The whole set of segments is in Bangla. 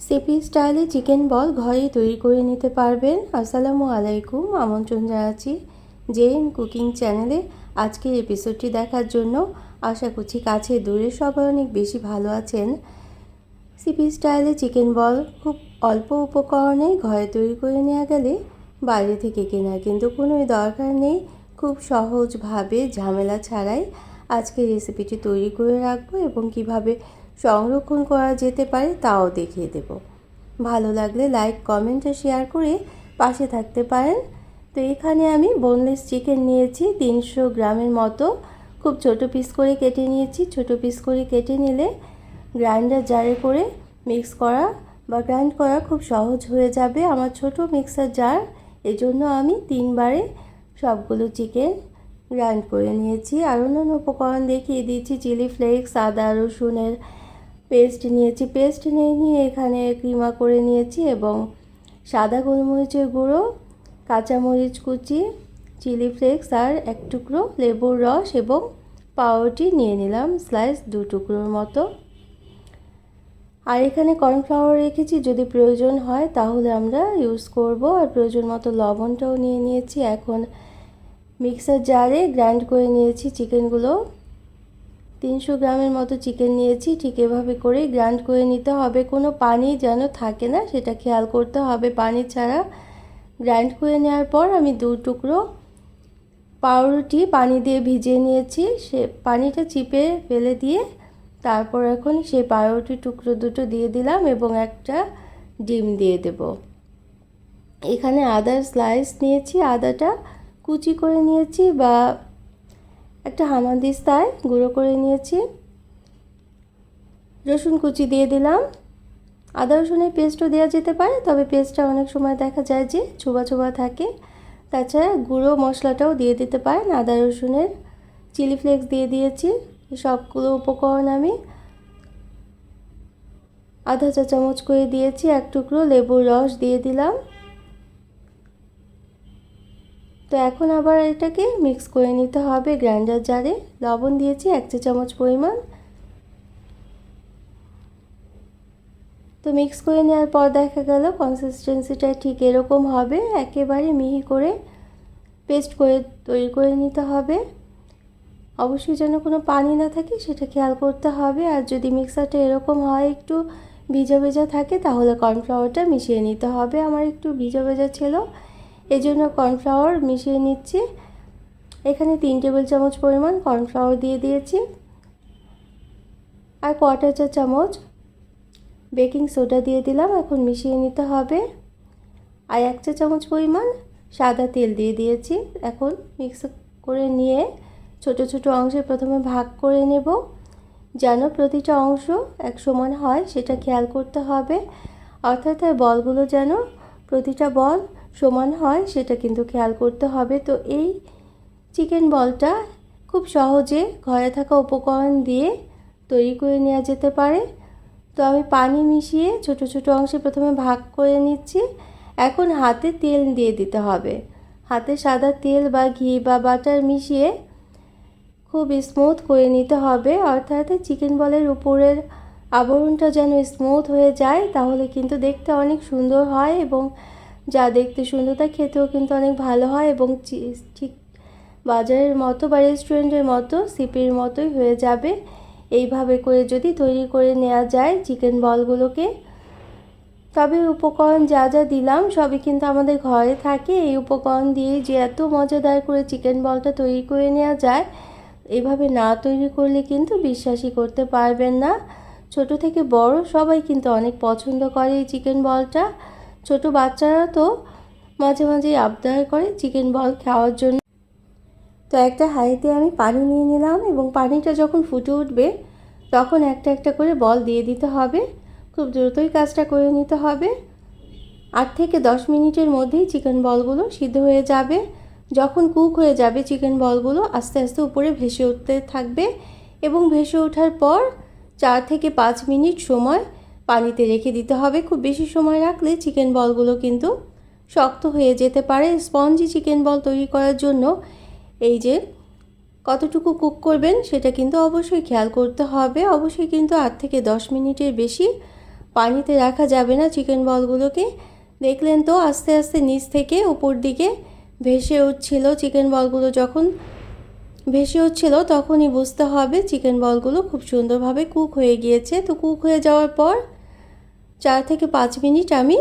সিপি স্টাইলে চিকেন বল ঘরেই তৈরি করে নিতে পারবেন। আসসালামু আলাইকুম, আমন্ত্রণ জানাচ্ছি জেএম কুকিং চ্যানেলে আজকের এপিসোডটি দেখার জন্য। আশা করছি কাছে দূরে সবাই অনেক বেশি ভালো আছেন। সিপি স্টাইলে চিকেন বল খুব অল্প উপকরণে ঘরে তৈরি করে নেওয়া গেলে বাইরে থেকে কেনার কিন্তু কোনোই দরকার নেই। খুব সহজভাবে ঝামেলা ছাড়াই আজকের রেসিপিটি তৈরি করে রাখবো এবং কিভাবে সংরক্ষণ করা যেতে পারে তাও দেখিয়ে দেব। ভালো লাগলে লাইক, কমেন্ট আর শেয়ার করে পাশে থাকতে পারেন। তো এখানে আমি বোনলেস চিকেন নিয়েছি 300 গ্রামের মতো। খুব ছোট পিস করে কেটে নিয়েছি। ছোট পিস করে কেটে নিলে গ্রাইন্ডার জারে করে মিক্স করা বা গ্রাইন্ড করা খুব সহজ হয়ে যাবে। আমার ছোট মিক্সার জার, এজন্য আমি 3 বারে সবগুলো চিকেন গ্রাইন্ড করে নিয়েছি। আর অন্যান্য উপকরণ দেখিয়ে দিয়েছি। চিলি ফ্লেক্স, আদা রসুনের পেস্ট নিয়েছি। পেস্ট নিয়ে এখানে কিমা করে নিয়েছি এবং সাদা গোলমরিচের গুঁড়ো, কাঁচামরিচ কুচি, চিলি ফ্লেক্স আর এক টুকরো লেবুর রস এবং পাউরুটি নিয়ে নিলাম স্লাইস 2 টুকরোর মতো। আর এখানে কর্নফ্লাওয়ার রেখেছি, যদি প্রয়োজন হয় তাহলে আমরা ইউজ করব। আর প্রয়োজন মতো লবণটাও নিয়ে নিয়েছি। এখন মিক্সার জারে গ্রাইন্ড করে নিয়েছি চিকেনগুলো। 300 গ্রামের মতো চিকেন নিয়েছি। ঠিক এভাবে করে গ্রাইন্ড করে নিতে হবে। কোনো পানি যেন থাকে না সেটা খেয়াল করতে হবে। পানি ছাড়া গ্রাইন্ড করে নেওয়ার পর আমি 2 টুকরো পাউরুটি পানি দিয়ে ভিজিয়ে নিয়েছি। সে পানিটা চিপে ফেলে দিয়ে তারপর এখন সেই পাউরুটি টুকরো দুটো দিয়ে দিলাম এবং একটা ডিম দিয়ে দেব। এখানে আদার স্লাইস নিয়েছি। আদাটা কুচি করে নিয়েছি বা একটা হামানদিস্তায় গুঁড়ো করে নিয়েছি। রসুন কুচি দিয়ে দিলাম। আদা রসুনের পেস্টও দেওয়া যেতে পারে, তবে পেস্টটা অনেক সময় দেখা যায় যে ছোবা ছোবা থাকে। তাছাড়া গুঁড়ো মশলাটাও দিয়ে দিতে পারেন। আদা রসুনের চিলি ফ্লেক্স দিয়ে দিয়েছি। সবগুলো উপকরণ আমি আধা চা চামচ করে দিয়েছি। এক টুকরো লেবুর রস দিয়ে দিলাম। তো এখন আবার এটাকে মিক্স করে নিতে হবে গ্রাইন্ডার জারে। লবণ দিয়েছি 1 চা চামচ পরিমাণ। তো মিক্স করে নেওয়ার পর দেখা গেল কনসিস্টেন্সিটা ঠিক এরকম হবে। একেবারে মিহি করে পেস্ট করে তৈরি করে নিতে হবে। অবশ্যই যেন কোনো পানি না থাকে সেটা খেয়াল করতে হবে। আর যদি মিক্সারটা এরকম হয় একটু ভিজা ভেজা থাকে তাহলে কর্নফ্লাওয়ারটা মিশিয়ে নিতে হবে। আমার একটু ভিজা ভেজা ছিল, এজন্য কর্নফ্লাওয়ার মিশিয়ে নিচ্ছি। এখানে 3 টেবিল চামচ পরিমাণ কর্নফ্লাওয়ার দিয়ে দিয়েছি আর 1/4 চা চামচ বেকিং সোডা দিয়ে দিলাম। এখন মিশিয়ে নিতে হবে। আর 1 চা চামচ পরিমাণ সাদা তেল দিয়ে দিয়েছি। এখন মিক্স করে নিয়ে ছোট ছোট অংশে প্রথমে ভাগ করে নেব, যেন প্রতিটা অংশ এক সমান হয় সেটা খেয়াল করতে হবে। অর্থাৎ বলগুলো যেন প্রতিটা বল সমান হয় সেটা কিন্তু খেয়াল করতে হবে। তো এই চিকেন বলটা খুব সহজে ঘরে থাকা উপকরণ দিয়ে তৈরি করে নেওয়া যেতে পারে। তো আমি পানি মিশিয়ে ছোট ছোট অংশে প্রথমে ভাগ করে নিচ্ছি। এখন হাতে তেল দিয়ে দিতে হবে। হাতে সাদা তেল বা ঘি বা বাটার মিশিয়ে খুব স্মুথ করে নিতে হবে। অর্থাৎ চিকেন বলের উপরের আবরণটা যেন স্মুথ হয়ে যায়, তাহলে কিন্তু দেখতে অনেক সুন্দর হয় এবং যা দেখতে সুন্দর তা খেতেও কিন্তু অনেক ভালো হয় এবং ঠিক বাজারের মতো বা রেস্টুরেন্টের মতো সিপির মতোই হয়ে যাবে। এইভাবে করে যদি তৈরি করে নেওয়া যায় চিকেন বলগুলোকে। তবে উপকরণ যা যা দিলাম সবই কিন্তু আমাদের ঘরে থাকে। এই উপকরণ দিয়ে যে এত মজাদার করে চিকেন বলটা তৈরি করে নেওয়া যায়, এভাবে না তৈরি করলে কিন্তু বিশ্বাসই করতে পারবেন না। ছোট থেকে বড় সবাই কিন্তু অনেক পছন্দ করে এই চিকেন বলটা। ছোট বাচ্চারা তো মাঝে মাঝেই আবদার করে চিকেন বল খাওয়ার জন্য। তো একটা হাঁড়িতে আমি পানি নিয়ে নিলাম এবং পানিটা যখন ফুটে উঠবে তখন একটা একটা করে বল দিয়ে দিতে হবে। খুব দ্রুতই কাজটা করে নিতে হবে। 8 থেকে 10 মিনিটের মধ্যেই চিকেন বলগুলো সিদ্ধ হয়ে যাবে। যখন কুক হয়ে যাবে চিকেন বলগুলো আস্তে আস্তে উপরে ভেসে উঠতে থাকবে এবং ভেসে ওঠার পর 4 থেকে 5 মিনিট সময় পানিতে রেখে দিতে হবে। খুব বেশি সময় রাখলে চিকেন বলগুলো কিন্তু শক্ত হয়ে যেতে পারে। স্পঞ্জি চিকেন বল তৈরি করার জন্য এই যে কতটুকু কুক করবেন সেটা কিন্তু অবশ্যই খেয়াল করতে হবে। অবশ্যই কিন্তু 8 থেকে 10 মিনিটের বেশি পানিতে রাখা যাবে না চিকেন বলগুলোকে। দেখলেন তো আস্তে আস্তে নিচ থেকে উপর দিকে ভেসে উঠছিল। চিকেন বলগুলো যখন ভেসে উঠছিল তখনই বুঝতে হবে চিকেন বলগুলো খুব সুন্দরভাবে কুক হয়ে গিয়েছে। তো কুক হয়ে যাওয়ার পর 4 থেকে 5 মিনিট আমি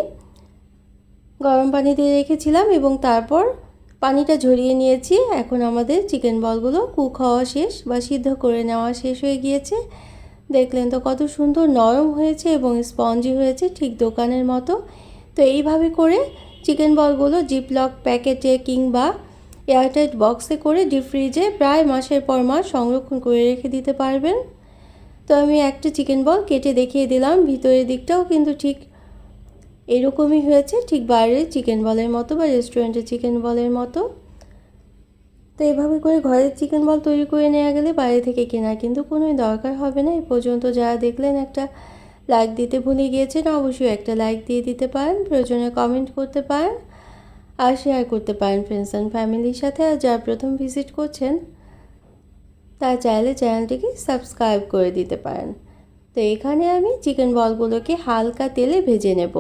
গরম পানি দিয়ে রেখেছিলাম এবং তারপর পানিটা ঝরিয়ে নিয়েছি। এখন আমাদের চিকেন বলগুলো কুক হওয়া শেষ বা সিদ্ধ করে নেওয়া শেষ হয়ে গিয়েছে। দেখলেন তো কত সুন্দর নরম হয়েছে এবং স্পঞ্জি হয়েছে, ঠিক দোকানের মতো। তো এইভাবে করে চিকেন বলগুলো জিপলক প্যাকেটে কিংবা এয়ারটাইট বক্সে করে ডিপ ফ্রিজে প্রায় মাসের পর মাস সংরক্ষণ করে রেখে দিতে পারবেন। তো আমি একটা চিকেন বল কেটে দেখিয়ে দিলাম, ভিতরের দিকটাও কিন্তু ঠিক এরকমই হয়েছে, ঠিক বাইরের চিকেন বলের মতো বা রেস্টুরেন্টের চিকেন বলের মতো। তো এভাবে করে ঘরের চিকেন বল তৈরি করে নেওয়া গেলে বাইরে থেকে কেনার কিন্তু কোনোই দরকার হবে না। এই পর্যন্ত যারা দেখলেন একটা লাইক দিতে ভুলে গিয়েছেন, অবশ্যই একটা লাইক দিয়ে দিতে পারেন, প্রয়োজনে কমেন্ট করতে পারেন আর শেয়ার করতে পারেন ফ্রেন্ডস অ্যান্ড ফ্যামিলির সাথে। আর যারা প্রথম ভিজিট করছেন তারা চাইলে চ্যানেলটিকে সাবস্ক্রাইব করে দিতে পারেন। তো এখানে আমি চিকেন বলগুলোকে হালকা তেলে ভেজে নেব।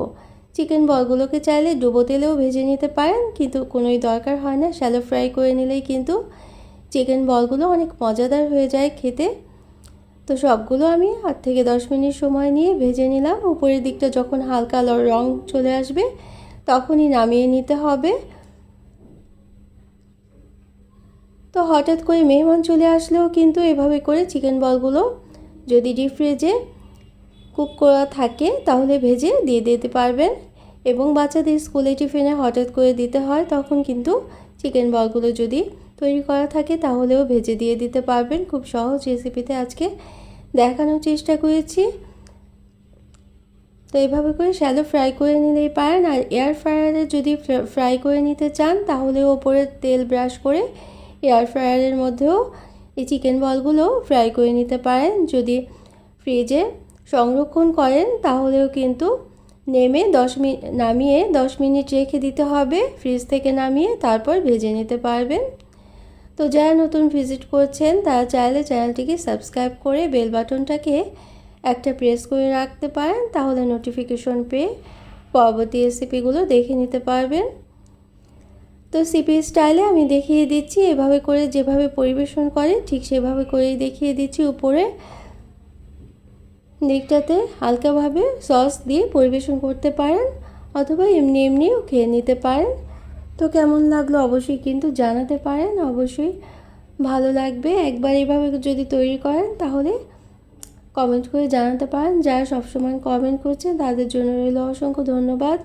চিকেন বলগুলোকে চাইলে ডুবো তেলেও ভেজে নিতে পারেন, কিন্তু কোনোই দরকার হয় না। শ্যালো ফ্রাই করে নিলেই কিন্তু চিকেন বলগুলো অনেক মজাদার হয়ে যায় খেতে। তো সবগুলো আমি 8 থেকে 10 মিনিট সময় নিয়ে ভেজে নিলাম। উপরের দিকটা যখন হালকা রং চলে আসবে তখনই নামিয়ে নিতে হবে। তো হঠাৎ করে মেহমান চলে আসলেও কিন্তু এভাবে করে চিকেন বলগুলো যদি ডিপ ফ্রিজে কুক করা থাকে তাহলে ভেজে দিয়ে দিতে পারবেন। এবং বাচ্চাদের স্কুলে টিফিনে হঠাৎ করে দিতে হয় তখন কিন্তু চিকেন বলগুলো যদি তৈরি করা থাকে তাহলেও ভেজে দিয়ে দিতে পারবেন। খুব সহজ রেসিপিতে আজকে দেখানোর চেষ্টা করেছি। তো এইভাবে করে শ্যালো ফ্রাই করে নিলেই পারেন। আর এয়ার ফ্রায়ারে যদি ফ্রাই করে নিতে চান তাহলে ওপরে তেল ব্রাশ করে এয়ার ফ্রায়ারের মধ্যেও এই চিকেন বলগুলো ফ্রাই করে নিতে পারেন। যদি ফ্রিজে সংরক্ষণ করেন তাহলেও কিন্তু নামিয়ে 10 মিনিট রেখে দিতে হবে ফ্রিজ থেকে নামিয়ে, তারপর ভেজে নিতে পারবেন। তো যারা নতুন ভিজিট করছেন তারা চাইলে চ্যানেলটিকে সাবস্ক্রাইব করে বেল বাটনটাকে একটা প্রেস করে রাখতে পারেন, তাহলে নোটিফিকেশন পেয়ে পরবর্তী রেসিপিগুলো দেখে নিতে পারবেন। তো সিপি স্টাইলে আমি দেখিয়ে দিচ্ছি, এভাবে করে যেভাবে পরিবেশন করে ঠিক সেভাবে করেই দেখিয়ে দিচ্ছি। উপরে দিকটাতে হালকাভাবে সস দিয়ে পরিবেশন করতে পারেন অথবা এমনিও খেয়ে নিতে পারেন। তো কেমন লাগলো অবশ্যই কিন্তু জানাতে পারেন, অবশ্যই ভালো লাগবে। একবার এভাবে যদি তৈরি করেন তাহলে কমেন্ট করে জানাতে পারেন। যারা সবসময় কমেন্ট করছেন তাদের জন্য রইল অসংখ্য ধন্যবাদ।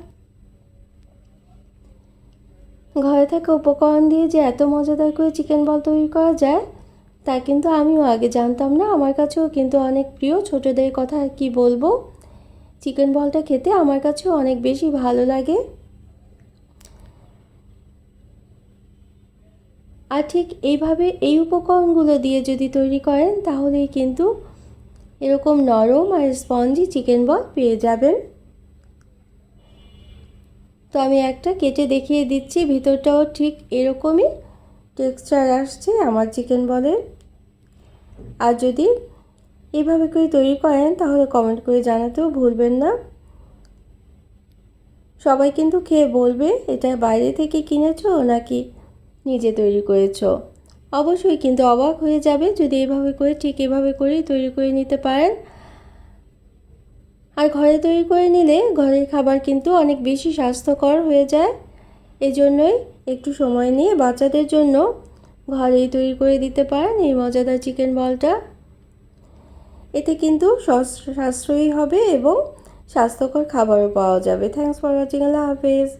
ঘরে থাকা উপকরণ দিয়ে যে এত মজাদার করে চিকেন বল তৈরি করা যায় তা কিন্তু আমিও আগে জানতাম না। আমার কাছেও কিন্তু অনেক প্রিয়, ছোটদের কথা আর কি বলবো। চিকেন বলটা খেতে আমার কাছেও অনেক বেশি ভালো লাগে। আর ঠিক এইভাবে এই উপকরণগুলো দিয়ে যদি তৈরি করেন তাহলেই কিন্তু এরকম নরম আর স্পঞ্জি চিকেন বল পেয়ে যাবেন। তো আমি একটা কেটে দেখিয়ে দিচ্ছি, ভিতরটাও ঠিক এরকমই টেক্সচার আসছে আমার চিকেন বলের। আর যদি এইভাবে করে তৈরি করেন তাহলে কমেন্ট করে জানাতেও ভুলবেন না। সবাই কিন্তু খেয়ে বলবে এটা বাইরে থেকে কিনেছো নাকি নিজে তৈরি করেছো। অবশ্যই কিন্তু অবাক হয়ে যাবে যদি এভাবে করে ঠিক এভাবে করেই তৈরি করে নিতে পারেন। আর ঘরে তৈরি করে নিলে ঘরের খাবার কিন্তু অনেক বেশি স্বাস্থ্যকর হয়ে যায়। এজন্যই একটু সময় নিয়ে বাচ্চাদের জন্য ঘরেই তৈরি করে দিতে পারেন এই মজাদার চিকেন বলটা। এতে কিন্তু সাশ্রয়ী হবে এবং স্বাস্থ্যকর খাবারও পাওয়া যাবে। Thanks for watching. আল্লাহ হাফেজ।